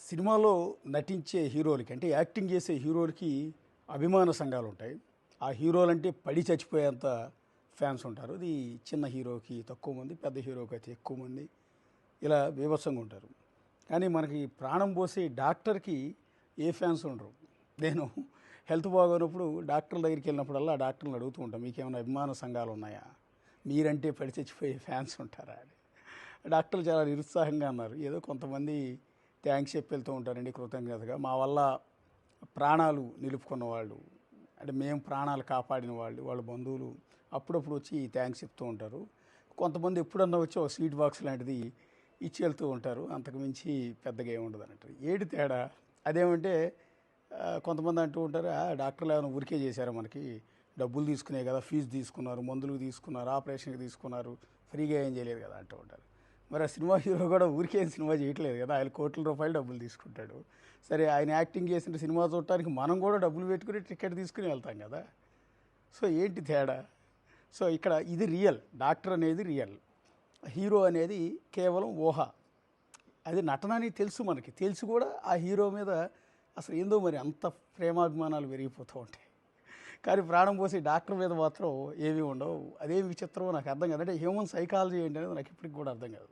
సినిమాలో నటించే హీరోలకి అంటే యాక్టింగ్ చేసే హీరోలకి అభిమాన సంఘాలు ఉంటాయి. ఆ హీరోలంటే పడి చచ్చిపోయేంత ఫ్యాన్స్ ఉంటారు. ఇది చిన్న హీరోకి తక్కువ మంది, పెద్ద హీరోకి అయితే ఎక్కువ మంది, ఇలా బీభత్సంగా ఉంటారు. కానీ మనకి ప్రాణం పోసే డాక్టర్కి ఏ ఫ్యాన్స్ ఉండరు. నేను హెల్త్ బాగోనప్పుడు డాక్టర్ల దగ్గరికి వెళ్ళినప్పుడల్లా ఆ డాక్టర్ని అడుగుతూ ఉంటాను, మీకేమైనా అభిమాన సంఘాలు ఉన్నాయా, మీరంటే పడి చచ్చిపోయే ఫ్యాన్స్ ఉంటారా అని. డాక్టర్లు చాలా నిరుత్సాహంగా అన్నారు. ఏదో కొంతమంది థ్యాంక్స్ చెప్పి వెళ్తూ ఉంటారండి కృతజ్ఞతగా, మా వల్ల ప్రాణాలు నిలుపుకున్న వాళ్ళు, అంటే మేము ప్రాణాలు కాపాడిన వాళ్ళు, వాళ్ళ బంధువులు అప్పుడప్పుడు వచ్చి థ్యాంక్స్ చెప్తూ ఉంటారు. కొంతమంది ఎప్పుడన్నా వచ్చి ఒక స్వీట్ బాక్స్ లాంటిది ఇచ్చి వెళ్తూ ఉంటారు. అంతకు మించి పెద్దగా ఏముండదు అన్నట్టు. ఏడు తేడా అదేమంటే కొంతమంది అంటూ ఉంటారు, డాక్టర్లు ఏమైనా ఊరికే చేశారా, మనకి డబ్బులు తీసుకునే కదా, ఫీజు తీసుకున్నారు, మందులకు తీసుకున్నారు, ఆపరేషన్కి తీసుకున్నారు, ఫ్రీగా ఏం చేయలేదు కదా అంటూ ఉంటారు. మరి ఆ సినిమా హీరో కూడా ఊరికే సినిమా చేయట్లేదు కదా, ఆయన కోట్ల రూపాయలు డబ్బులు తీసుకుంటాడు. సరే, ఆయన యాక్టింగ్ చేసిన సినిమా చూడటానికి మనం కూడా డబ్బులు పెట్టుకుని టికెట్ తీసుకుని వెళ్తాం కదా. సో ఏంటి తేడా? సో ఇక్కడ ఇది రియల్, డాక్టర్ అనేది రియల్, హీరో అనేది కేవలం ఊహ. అది నటన అని తెలుసు, మనకి తెలిసి కూడా ఆ హీరో మీద అసలు ఏందో మరి అంత ప్రేమాభిమానాలు పెరిగిపోతూ ఉంటాయి. కానీ ప్రాణం పోసి డాక్టర్ మీద మాత్రం ఏమీ ఉండవు. అదేమి విచిత్రమో నాకు అర్థం కాదు. అంటే హ్యూమన్ సైకాలజీ ఏంటనేది నాకు ఇప్పటికి కూడా అర్థం కాదు.